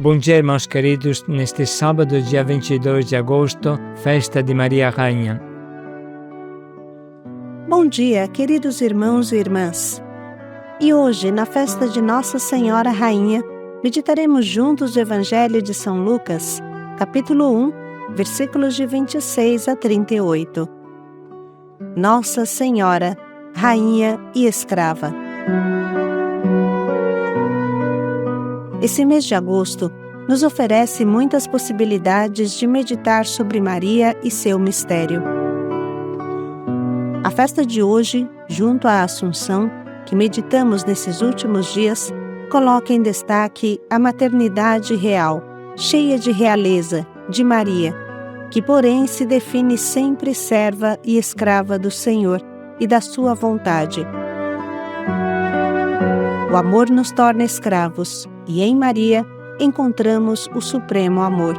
Bom dia, irmãos queridos, neste sábado, dia 22 de agosto, festa de Maria Rainha. Bom dia, queridos irmãos e irmãs. E hoje, na festa de Nossa Senhora Rainha, meditaremos juntos o Evangelho de São Lucas, capítulo 1, versículos de 26 a 38. Nossa Senhora, Rainha e Escrava. Esse mês de agosto nos oferece muitas possibilidades de meditar sobre Maria e seu mistério. A festa de hoje, junto à Assunção, que meditamos nesses últimos dias, coloca em destaque a maternidade real, cheia de realeza, de Maria, que porém se define sempre serva e escrava do Senhor e da sua vontade. O amor nos torna escravos, e em Maria encontramos o supremo amor.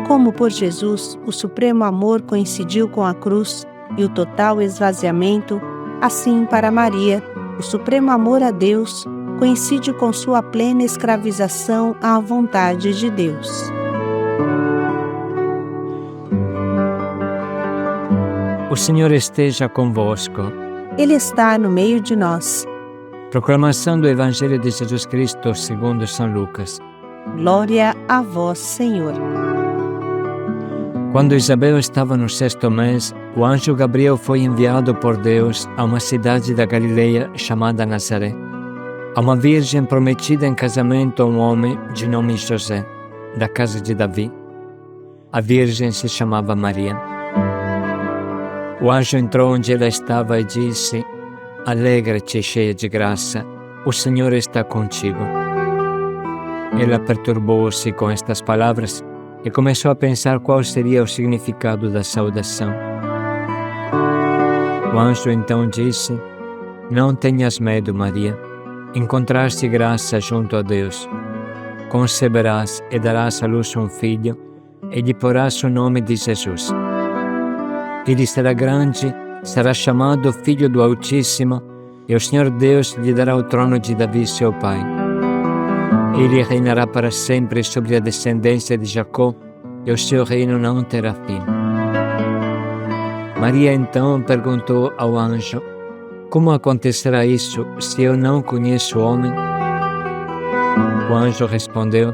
Como por Jesus o supremo amor coincidiu com a cruz e o total esvaziamento, assim para Maria, o supremo amor a Deus coincide com sua plena escravização à vontade de Deus. O Senhor esteja convosco. Ele está no meio de nós. Proclamação do Evangelho de Jesus Cristo segundo São Lucas. Glória a vós, Senhor. Quando Isabel estava no 6º mês, o anjo Gabriel foi enviado por Deus a uma cidade da Galileia chamada Nazaré, a uma virgem prometida em casamento a um homem de nome José, da casa de Davi. A virgem se chamava Maria. O anjo entrou onde ela estava e disse: Alegra-te, cheia de graça, o Senhor está contigo. Ela perturbou-se com estas palavras e começou a pensar qual seria o significado da saudação. O anjo então disse: Não tenhas medo, Maria, encontraste graça junto a Deus. Conceberás e darás à luz um filho, e lhe porás o nome de Jesus. Ele será grande, será chamado Filho do Altíssimo, e o Senhor Deus lhe dará o trono de Davi, seu pai. Ele reinará para sempre sobre a descendência de Jacó, e o seu reino não terá fim. Maria então perguntou ao anjo: Como acontecerá isso, se eu não conheço o homem? O anjo respondeu: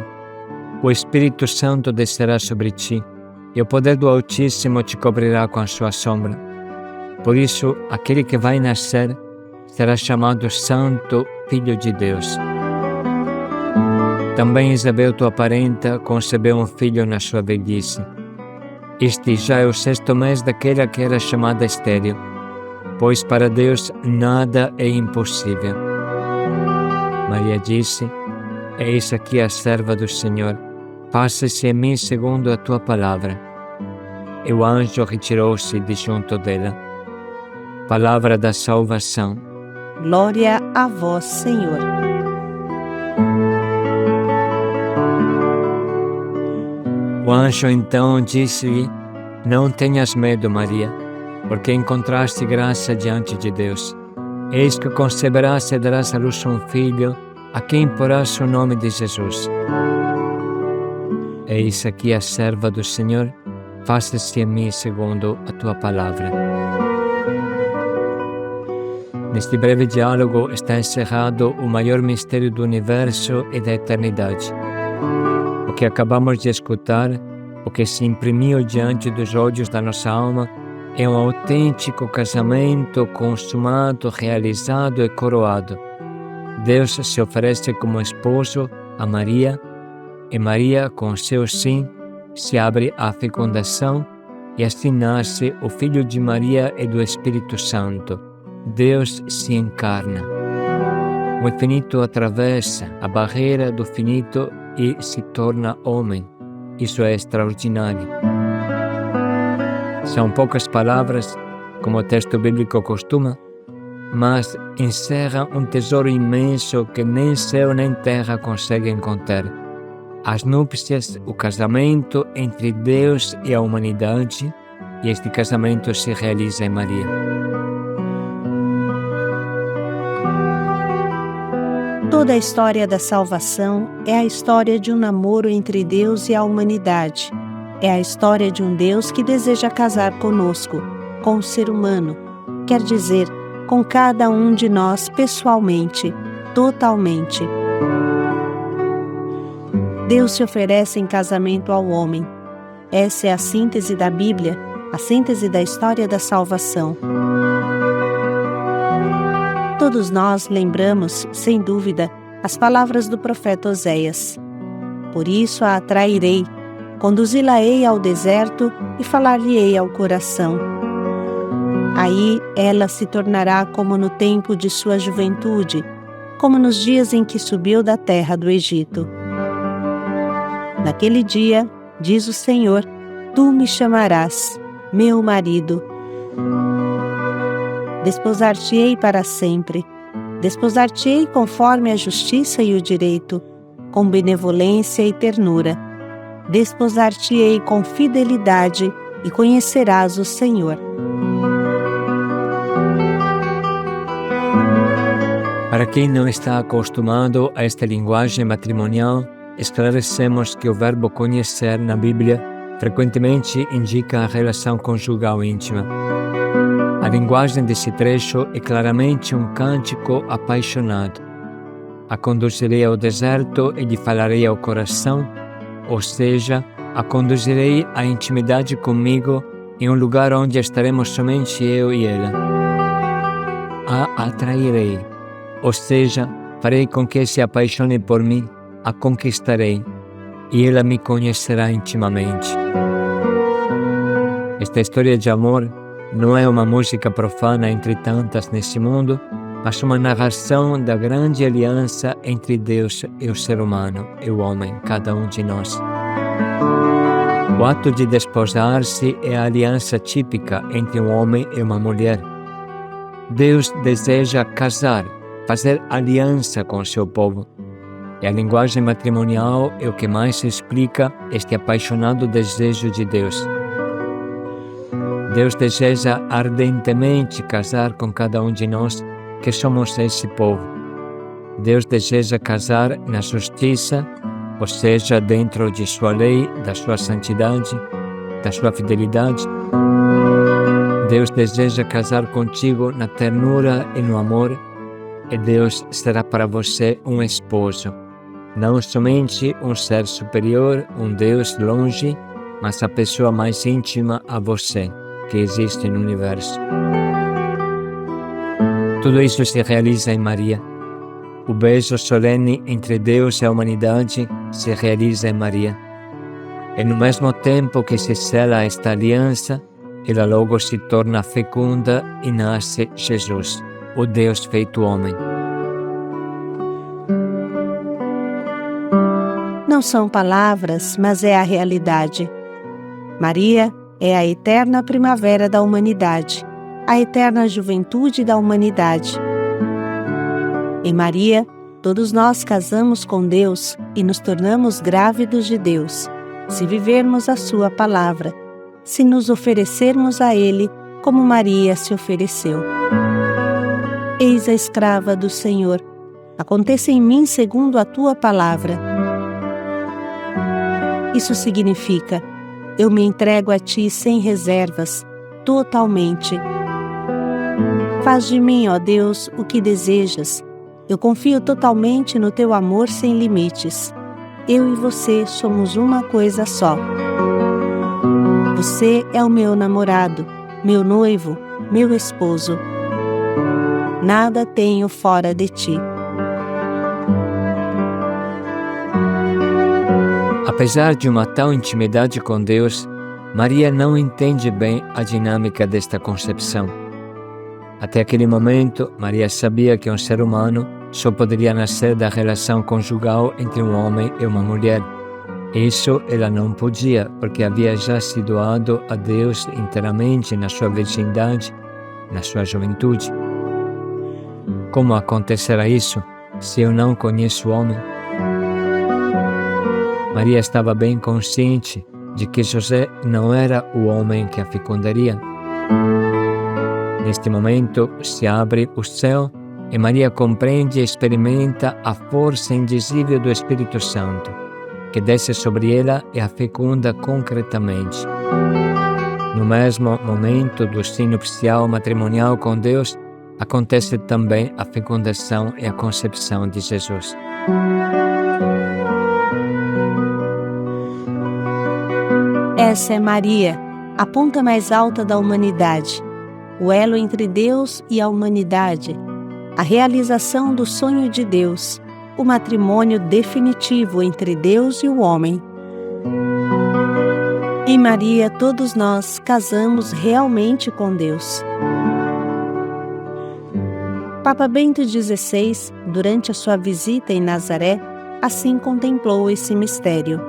O Espírito Santo descerá sobre ti, e o poder do Altíssimo te cobrirá com a sua sombra. Por isso, aquele que vai nascer será chamado Santo Filho de Deus. Também Isabel, tua parenta, concebeu um filho na sua velhice. Este já é o 6º mês daquela que era chamada estéril, pois para Deus nada é impossível. Maria disse: Eis aqui a serva do Senhor, faça-se em mim segundo a tua palavra. E o anjo retirou-se de junto dela. Palavra da salvação. Glória a vós, Senhor. O anjo então disse-lhe: Não tenhas medo, Maria, porque encontraste graça diante de Deus. Eis que conceberás e darás à luz um filho, a quem porás o nome de Jesus. Eis aqui a serva do Senhor, faça-se em mim segundo a tua palavra. Neste breve diálogo está encerrado o maior mistério do universo e da eternidade. O que acabamos de escutar, o que se imprimiu diante dos olhos da nossa alma, é um autêntico casamento consumado, realizado e coroado. Deus se oferece como esposo a Maria, e Maria, com seu sim, se abre à fecundação, e assim nasce o Filho de Maria e do Espírito Santo. Deus se encarna. O infinito atravessa a barreira do finito e se torna homem. Isso é extraordinário. São poucas palavras, como o texto bíblico costuma, mas encerram um tesouro imenso que nem céu nem terra conseguem conter. As núpcias, o casamento entre Deus e a humanidade, e este casamento se realiza em Maria. Toda a história da salvação é a história de um namoro entre Deus e a humanidade. É a história de um Deus que deseja casar conosco, com o ser humano, quer dizer, com cada um de nós pessoalmente, totalmente. Deus se oferece em casamento ao homem. Essa é a síntese da Bíblia, a síntese da história da salvação. Todos nós lembramos, sem dúvida, as palavras do profeta Oséias. Por isso a atrairei, conduzi-la-ei ao deserto e falar-lhe-ei ao coração. Aí ela se tornará como no tempo de sua juventude, como nos dias em que subiu da terra do Egito. Naquele dia, diz o Senhor, tu me chamarás, meu marido. Desposar-te-ei para sempre, desposar-te-ei conforme a justiça e o direito, com benevolência e ternura. Desposar-te-ei com fidelidade e conhecerás o Senhor. Para quem não está acostumado a esta linguagem matrimonial, esclarecemos que o verbo conhecer na Bíblia frequentemente indica a relação conjugal íntima. A linguagem desse trecho é claramente um cântico apaixonado. A conduzirei ao deserto e lhe falarei ao coração, ou seja, a conduzirei à intimidade comigo em um lugar onde estaremos somente eu e ela. A atrairei, ou seja, farei com que se apaixone por mim, a conquistarei, e ela me conhecerá intimamente. Esta história de amor não é uma música profana entre tantas nesse mundo, mas uma narração da grande aliança entre Deus e o ser humano, e o homem, cada um de nós. O ato de desposar-se é a aliança típica entre um homem e uma mulher. Deus deseja casar, fazer aliança com seu povo. E a linguagem matrimonial é o que mais explica este apaixonado desejo de Deus. Deus deseja ardentemente casar com cada um de nós, que somos esse povo. Deus deseja casar na justiça, ou seja, dentro de sua lei, da sua santidade, da sua fidelidade. Deus deseja casar contigo na ternura e no amor, e Deus será para você um esposo, não somente um ser superior, um Deus longe, mas a pessoa mais íntima a você que existe no universo. Tudo isso se realiza em Maria. O beijo solene entre Deus e a humanidade se realiza em Maria. E no mesmo tempo que se sela esta aliança, ela logo se torna fecunda e nasce Jesus, o Deus feito homem. Não são palavras, mas é a realidade. Maria é a eterna primavera da humanidade, a eterna juventude da humanidade. Em Maria, todos nós casamos com Deus e nos tornamos grávidos de Deus, se vivermos a sua palavra, se nos oferecermos a Ele como Maria se ofereceu. Eis a escrava do Senhor, aconteça em mim segundo a tua palavra. Isso significa, eu me entrego a ti sem reservas, totalmente. Faz de mim, ó Deus, o que desejas. Eu confio totalmente no teu amor sem limites. Eu e você somos uma coisa só. Você é o meu namorado, meu noivo, meu esposo. Nada tenho fora de ti. Apesar de uma tal intimidade com Deus, Maria não entende bem a dinâmica desta concepção. Até aquele momento, Maria sabia que um ser humano só poderia nascer da relação conjugal entre um homem e uma mulher. Isso ela não podia, porque havia já se doado a Deus inteiramente na sua virgindade, na sua juventude. Como acontecerá isso se eu não conheço o homem? Maria estava bem consciente de que José não era o homem que a fecundaria. Neste momento se abre o céu e Maria compreende e experimenta a força indizível do Espírito Santo, que desce sobre ela e a fecunda concretamente. No mesmo momento do sim nupcial matrimonial com Deus, acontece também a fecundação e a concepção de Jesus. Essa é Maria, a ponta mais alta da humanidade, o elo entre Deus e a humanidade, a realização do sonho de Deus, o matrimônio definitivo entre Deus e o homem. Em Maria, todos nós casamos realmente com Deus. Papa Bento XVI, durante a sua visita em Nazaré, assim contemplou esse mistério.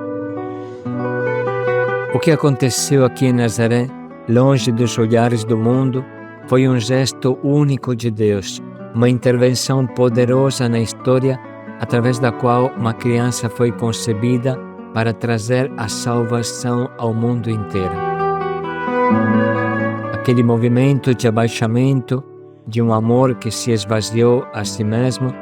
O que aconteceu aqui em Nazaré, longe dos olhares do mundo, foi um gesto único de Deus, uma intervenção poderosa na história, através da qual uma criança foi concebida para trazer a salvação ao mundo inteiro. Aquele movimento de abaixamento, de um amor que se esvaziou a si mesmo,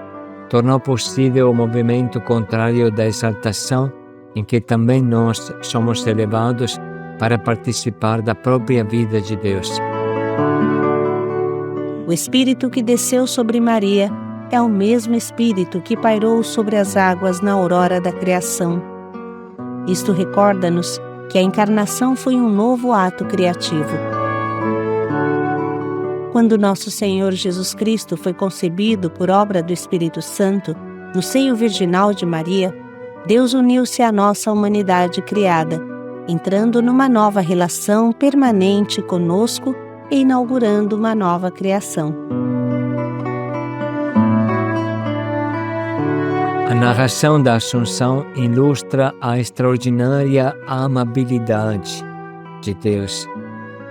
tornou possível o movimento contrário da exaltação, em que também nós somos elevados para participar da própria vida de Deus. O Espírito que desceu sobre Maria é o mesmo Espírito que pairou sobre as águas na aurora da criação. Isto recorda-nos que a encarnação foi um novo ato criativo. Quando nosso Senhor Jesus Cristo foi concebido por obra do Espírito Santo, no seio virginal de Maria, Deus uniu-se à nossa humanidade criada, entrando numa nova relação permanente conosco e inaugurando uma nova criação. A narração da Assunção ilustra a extraordinária amabilidade de Deus.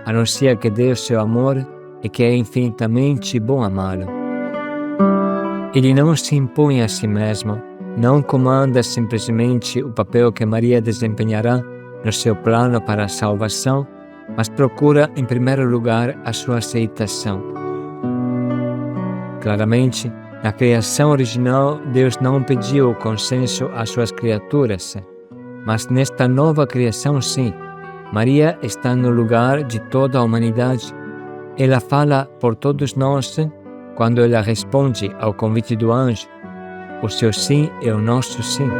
Anuncia que Deus é o amor e que é infinitamente bom amá-lo. Ele não se impõe a si mesmo, não comanda simplesmente o papel que Maria desempenhará no seu plano para a salvação, mas procura, em primeiro lugar, a sua aceitação. Claramente, na criação original, Deus não pediu o consenso às suas criaturas, mas nesta nova criação, sim. Maria está no lugar de toda a humanidade. Ela fala por todos nós quando ela responde ao convite do anjo. O seu sim é o nosso sim.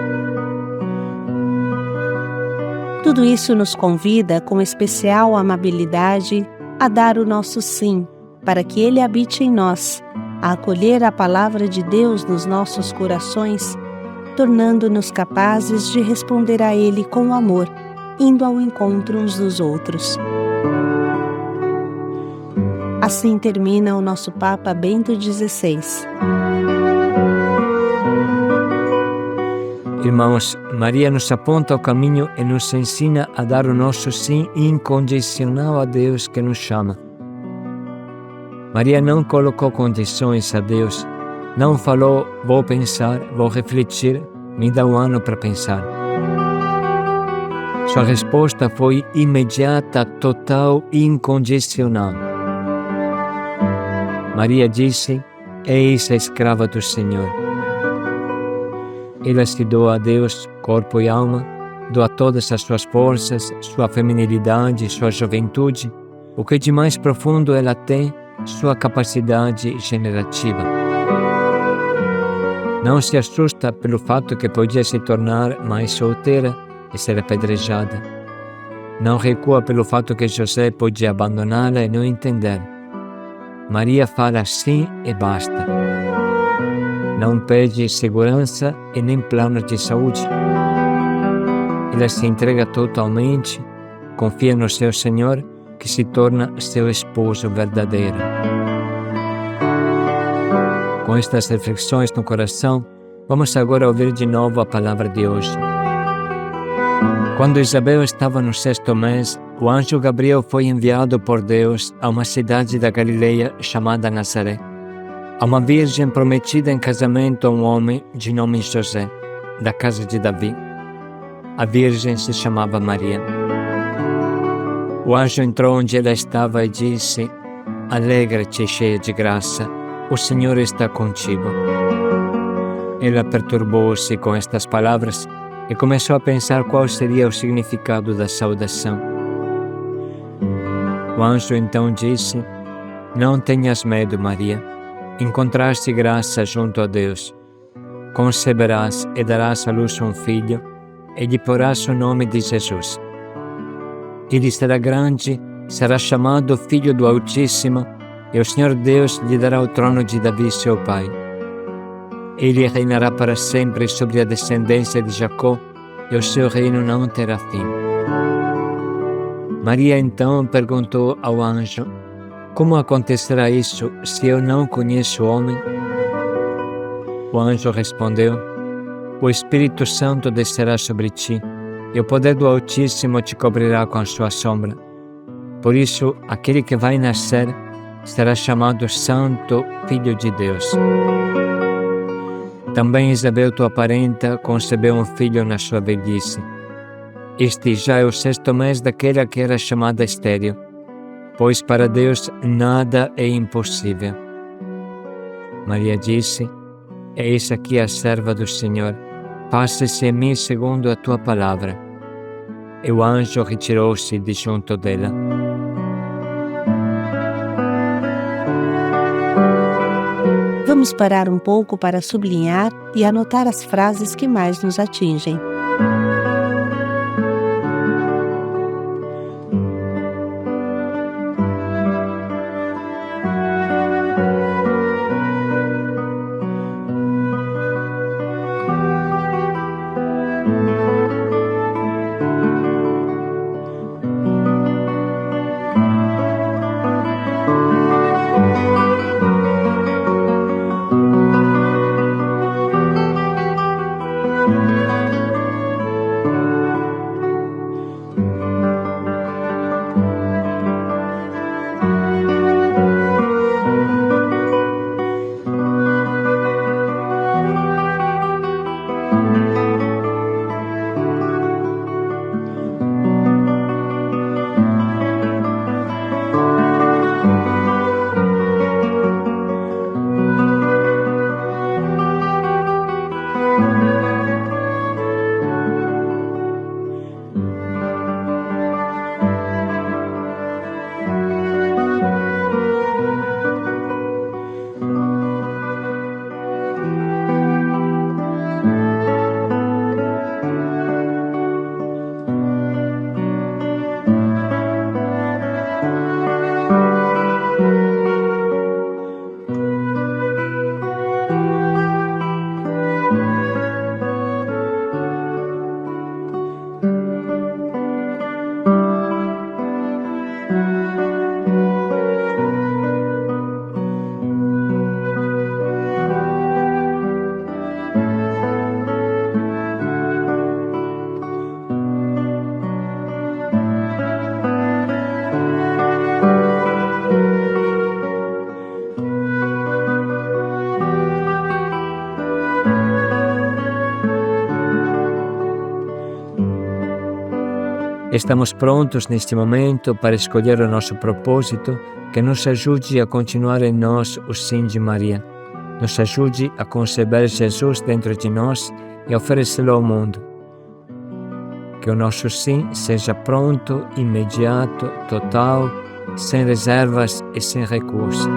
Tudo isso nos convida, com especial amabilidade, a dar o nosso sim, para que Ele habite em nós, a acolher a palavra de Deus nos nossos corações, tornando-nos capazes de responder a Ele com amor, indo ao encontro uns dos outros. Assim termina o nosso Papa Bento XVI. Irmãos, Maria nos aponta o caminho e nos ensina a dar o nosso sim incondicional a Deus que nos chama. Maria não colocou condições a Deus, não falou, vou pensar, vou refletir, me dá um ano para pensar. Sua resposta foi imediata, total e incondicional. Maria disse, eis a escrava do Senhor. Ela se doa a Deus, corpo e alma, doa todas as suas forças, sua feminilidade, sua juventude, o que de mais profundo ela tem, sua capacidade generativa. Não se assusta pelo fato que podia se tornar mais solteira e ser apedrejada. Não recua pelo fato que José podia abandoná-la e não entender. Maria fala sim e basta. Não pede segurança e nem planos de saúde. Ela se entrega totalmente, confia no seu Senhor, que se torna seu esposo verdadeiro. Com estas reflexões no coração, vamos agora ouvir de novo a palavra de hoje. Quando Isabel estava no 6º mês, o anjo Gabriel foi enviado por Deus a uma cidade da Galileia chamada Nazaré, a uma virgem prometida em casamento a um homem de nome José, da casa de Davi. A virgem se chamava Maria. O anjo entrou onde ela estava e disse, alegra-te, cheia de graça, o Senhor está contigo. Ela perturbou-se com estas palavras e começou a pensar qual seria o significado da saudação. O anjo então disse: Não tenhas medo, Maria. Encontraste graça junto a Deus. Conceberás e darás à luz um filho, e lhe porás o nome de Jesus. Ele será grande, será chamado Filho do Altíssimo, e o Senhor Deus lhe dará o trono de Davi, seu pai. Ele reinará para sempre sobre a descendência de Jacó, e o seu reino não terá fim. Maria então perguntou ao anjo: Como acontecerá isso se eu não conheço o homem? O anjo respondeu: O Espírito Santo descerá sobre ti, e o poder do Altíssimo te cobrirá com a sua sombra. Por isso, aquele que vai nascer será chamado Santo Filho de Deus. Também Isabel, tua parenta, concebeu um filho na sua velhice. Este já é o 6º mês daquela que era chamada estéril, pois para Deus nada é impossível. Maria disse: Eis aqui a serva do Senhor, faça-se em mim segundo a tua palavra. E o anjo retirou-se de junto dela. Vamos parar um pouco para sublinhar e anotar as frases que mais nos atingem. Estamos prontos neste momento para escolher o nosso propósito que nos ajude a continuar em nós o sim de Maria. Nos ajude a conceber Jesus dentro de nós e oferecê-lo ao mundo. Que o nosso sim seja pronto, imediato, total, sem reservas e sem recurso.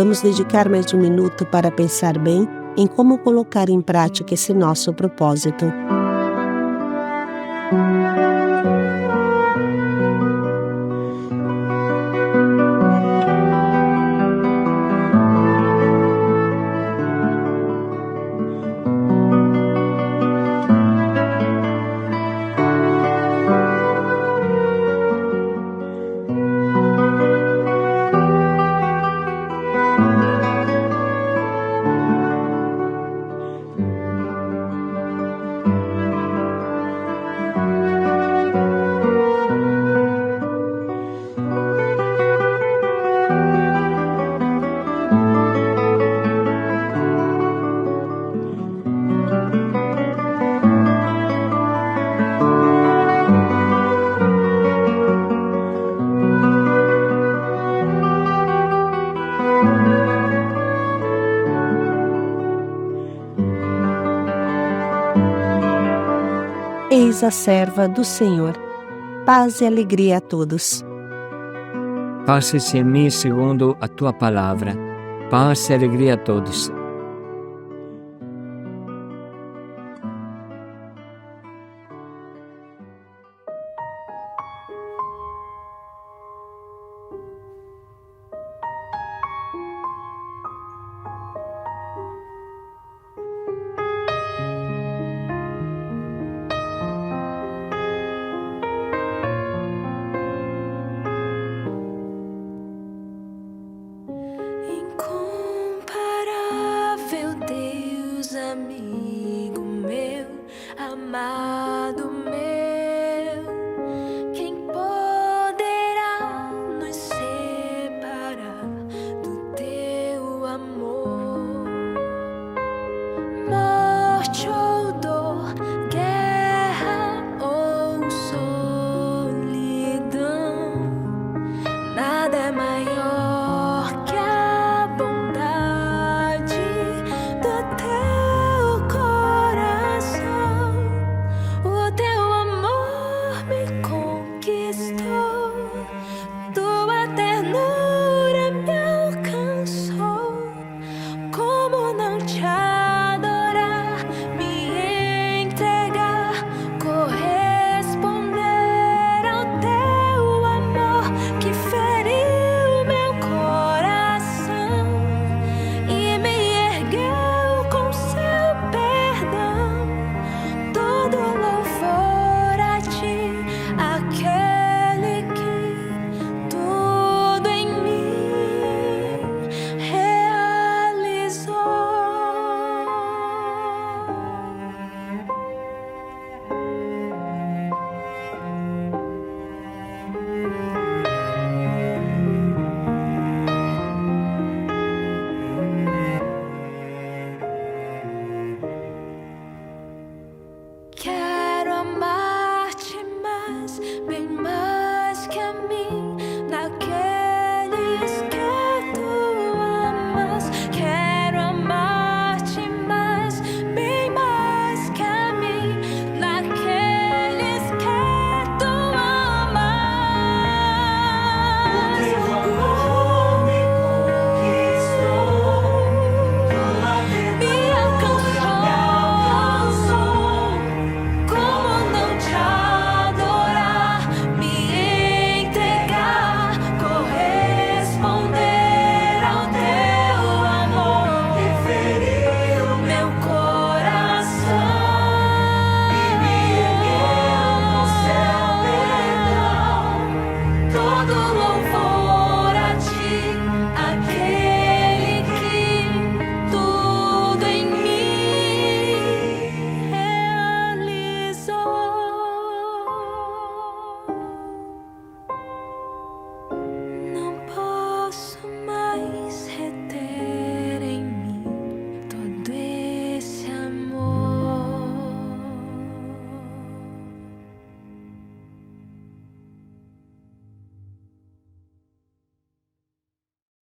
Vamos dedicar mais um minuto para pensar bem em como colocar em prática esse nosso propósito. Eis a serva do Senhor. Paz e alegria a todos. Faça-se em mim segundo a tua palavra. Paz e alegria a todos. Incomparável Deus, amigo meu, amado meu.